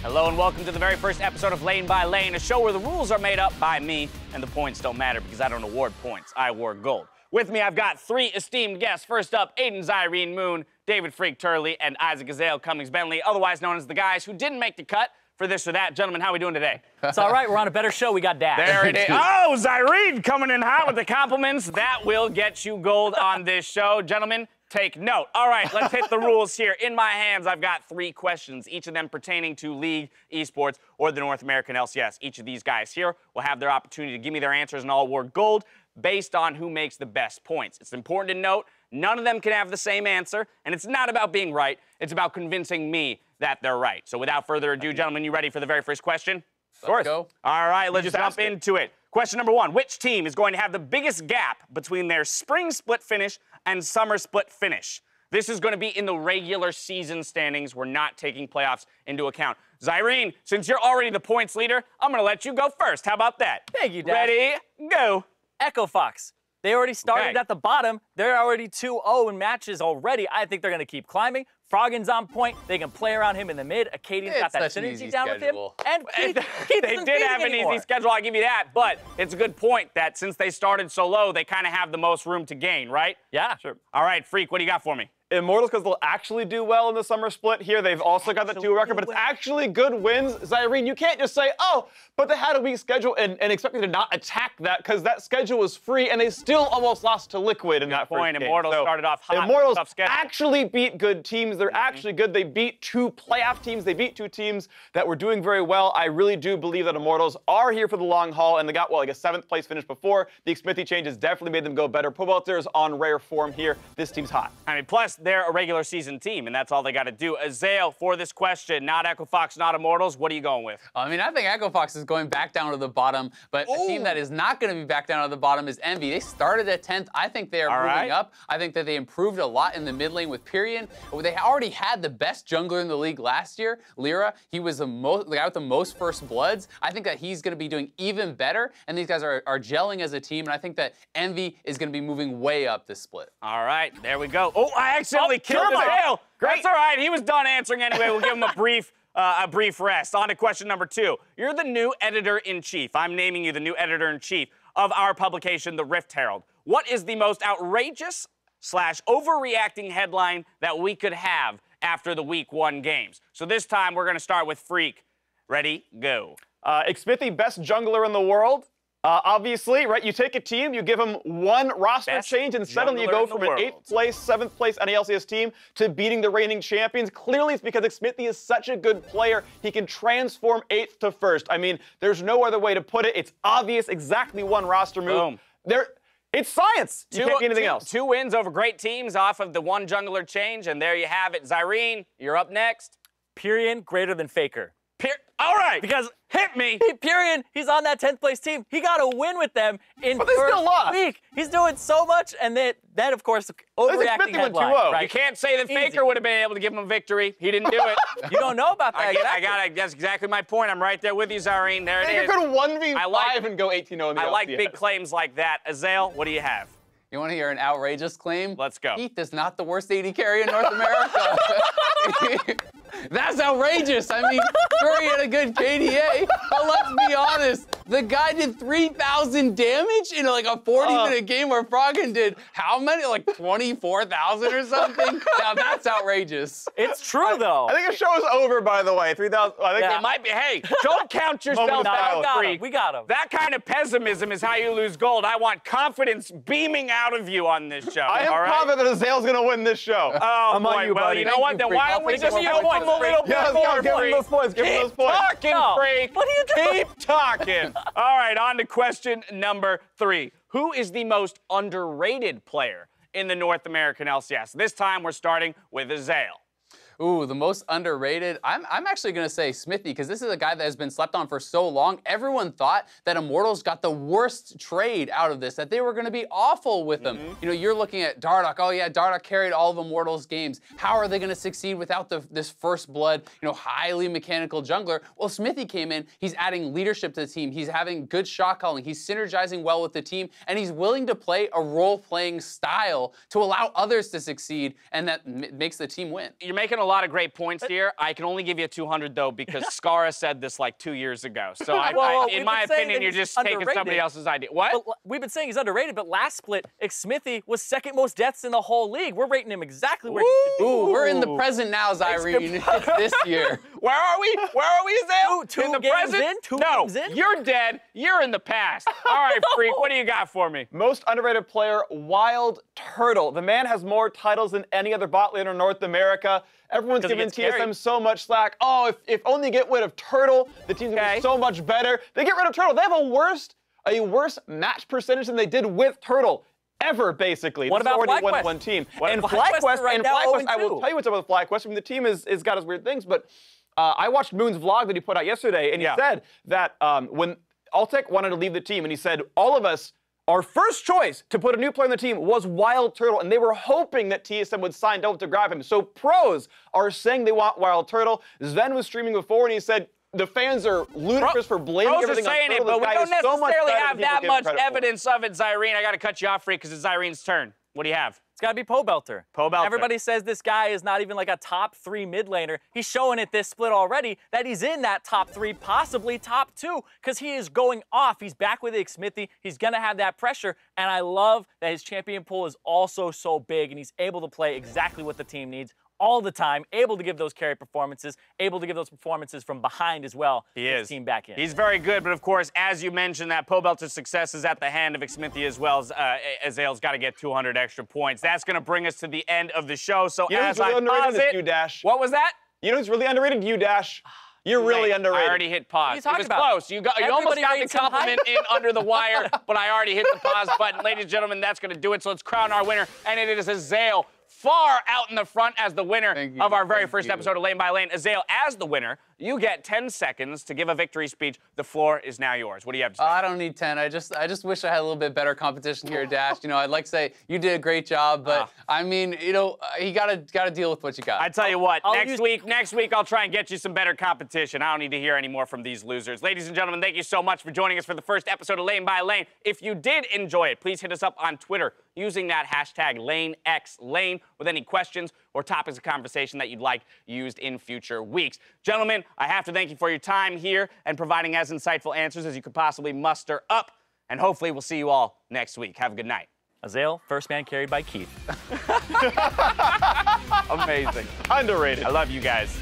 Hello and welcome to the very first episode of Lane by Lane, a show where the rules are made up by me and the points don't matter because I don't award points, I award gold. With me, I've got three esteemed guests. First up, Aiden Zyrene Moon, David Freak Turley, and AZAEL Cummings Bentley, otherwise known as the guys who didn't make the cut for this or that. Gentlemen, how are we doing today? It's all right, we're on a better show, we got Dash. There it is. Oh, Zyrene coming in hot with the compliments. That will get you gold on this show. Gentlemen, take note. All right, let's hit the rules here. In my hands, I've got three questions, each of them pertaining to League, Esports, or the North American LCS. Each of these guys here will have their opportunity to give me their answers, and I'll award gold based on who makes the best points. It's important to note, none of them can have the same answer, and it's not about being right. It's about convincing me that they're right. So without further ado, gentlemen, you ready for the very first question? Of course. Go. All right, let's jump into it. Question number one, which team is going to have the biggest gap between their spring split finish and summer split finish? This is going to be in the regular season standings. We're not taking playoffs into account. Zyrene, since you're already the points leader, I'm going to let you go first. How about that? Thank you, Dash. Ready, go. Echo Fox. They already started at the bottom. They're already 2-0 in matches already. I think they're going to keep climbing. Froggen's on point. They can play around him in the mid. Acadian's got that synergy down with him. And they did have an easy schedule, I'll give you that. But it's a good point that since they started so low, they kind of have the most room to gain, right? Yeah, sure. All right, Freak, what do you got for me? Immortals, because they'll actually do well in the summer split here. They've also got the 2 record, but it's actually good wins. Zyrene, you can't just say, oh, but they had a weak schedule and expect me to not attack that, because that schedule was free, and they still almost lost to Liquid in that first game. Immortals started off hot. Immortals actually beat good teams. They're actually good. They beat 2 playoff teams. They beat 2 teams that were doing very well. I really do believe that Immortals are here for the long haul, and they got, well, like a 7th place finish before. The Xmithie change has definitely made them go better. Pobelter is on rare form here. This team's hot. I mean, plus, they're a regular season team, and that's all they got to do. AZAEL, for this question, not Echo Fox, not Immortals, what are you going with? I mean, I think Echo Fox is going back down to the bottom, but a team that is not going to be back down to the bottom is Envy. They started at 10th. I think they are moving up. I think that they improved a lot in the mid lane with Pyrion. They already had the best jungler in the league last year, Lyra. He was the guy with the most first bloods. I think that he's going to be doing even better, and these guys are gelling as a team, and I think that Envy is going to be moving way up this split. All right, there we go. Oh, I accidentally killed AZAEL. That's all right. He was done answering anyway. We'll give him a brief rest. On to question number 2. You're the new editor-in-chief. I'm naming you the new editor-in-chief of our publication, The Rift Herald. What is the most outrageous / overreacting headline that we could have after the week 1 games? So this time we're going to start with Freak. Ready, go. Xmithie, best jungler in the world. Obviously, right, you take a team, you give them 1 roster change, and suddenly you go from an 8th place, 7th place NA LCS team to beating the reigning champions. Clearly, it's because Xmithie is such a good player, he can transform 8th to 1st. I mean, there's no other way to put it. It's obvious, exactly 1 roster move. Boom. It's science. You can't be anything else. 2 wins over great teams off of the 1 jungler change, and there you have it. Zyrene, you're up next. Pyrion greater than Faker. All right, because hit me. Pyrion, he's on that 10th place team. He got a win with them in but they still lost. week. He's doing so much, and then of course, overreacting headline. Right? You can't say that Faker would have been able to give him a victory. He didn't do it. You don't know about that. That's exactly my point. I'm right there with you, Zyrene. There it is. Faker could 1v5 and go 18-0 in the LCS. I like big claims like that. AZAEL, what do you have? You want to hear an outrageous claim? Let's go. Heath is not the worst AD carry in North America. That's outrageous. I mean, sure, he had a good KDA, but let's be honest. The guy did 3,000 damage in like a 40-minute game where Froggen did how many? Like 24,000 or something? Now that's outrageous. It's true, though. I think the show is over, by the way. 3,000. I think it might be. Hey, don't count yourself out, Freak. We got him. That kind of pessimism is how you lose gold. I want confidence beaming out of you on this show. I am confident that AZAEL's going to win this show. Oh, boy. Well, you know what? Then why don't we just give him a little bit more, give him those points. Give him those points. Keep talking, Freak. What are you doing? Keep talking. All right, on to question number 3. Who is the most underrated player in the North American LCS? This time we're starting with AZAEL. Ooh, the most underrated. I'm actually going to say Xmithie, because this is a guy that has been slept on for so long. Everyone thought that Immortals got the worst trade out of this, that they were going to be awful with them. You know, you're looking at Dardoch. Oh, yeah, Dardoch carried all of Immortals games. How are they going to succeed without this first blood, highly mechanical jungler? Well, Xmithie came in. He's adding leadership to the team. He's having good shot calling. He's synergizing well with the team, and he's willing to play a role-playing style to allow others to succeed, and that makes the team win. You're making a lot of great points here. I can only give you a 200, though, because Skara said this like 2 years ago. So, in my opinion, you're just taking somebody else's idea. What? But we've been saying he's underrated, but last split, Xmithy was second most deaths in the whole league. We're rating him exactly where he should be. Ooh, we're in the present now, Zyrene. It's this year. Where are we? Where are we, Zale? Two in the games present? in? Two no, games in? You're dead. You're in the past. All right, Freak, what do you got for me? Most underrated player, Wild Turtle. The man has more titles than any other bot laner in North America. Everyone's giving TSM so much slack. Oh, if only get rid of Turtle, the team's gonna be so much better. They get rid of Turtle. They have a worse match percentage than they did with Turtle ever, basically. What about FlyQuest? One team. And FlyQuest, right now, I will tell you what's up with FlyQuest. I mean, the team has got his weird things, but I watched Moon's vlog that he put out yesterday, and he said that when Altec wanted to leave the team, and he said, all of us, our first choice to put a new player on the team was Wild Turtle, and they were hoping that TSM would sign up to grab him. So pros are saying they want Wild Turtle. Sven was streaming before, and he said, the fans are ludicrous for blaming everything on Turtle. But we don't necessarily have that much evidence of it, Zyrene. I got to cut you off, Freak, because it's Zyrene's turn. What do you have? It's got to be Pobelter. Pobelter. Everybody says this guy is not even like a top 3 mid laner. He's showing it this split already that he's in that top 3, possibly top 2, because he is going off. He's back with Xmithy. He's going to have that pressure, and I love that his champion pool is also so big, and he's able to play exactly what the team needs all the time, able to give those carry performances, able to give those performances from behind as well. He is. Team back in. He's very good, but of course, as you mentioned, that Pobelter's success is at the hand of Xmithy as well. AZAEL's got to get 200 extra points. That's going to bring us to the end of the show. So as I pause it, Dash. What was that? You know who's really underrated? You, Dash. You're really underrated. I already hit pause. It was close. You almost got the compliment in under the wire, but I already hit the pause button. Ladies and gentlemen, that's going to do it. So let's crown our winner, and it is AZAEL, far out in the front as the winner of our very first episode of Lane by Lane. AZAEL, as the winner, you get 10 seconds to give a victory speech. The floor is now yours. What do you have to say? I don't need 10. I just wish I had a little bit better competition here, Dash. You know, I'd like to say you did a great job, but I mean, you know, you gotta deal with what you got. I tell you what, next week I'll try and get you some better competition. I don't need to hear any more from these losers. Ladies and gentlemen, thank you so much for joining us for the first episode of Lane by Lane. If you did enjoy it, please hit us up on Twitter using that hashtag LanexLane with any questions or topics of conversation that you'd like used in future weeks. Gentlemen, I have to thank you for your time here and providing as insightful answers as you could possibly muster up. And hopefully we'll see you all next week. Have a good night. AZAEL, first man carried by Keith. Amazing. Underrated. I love you guys.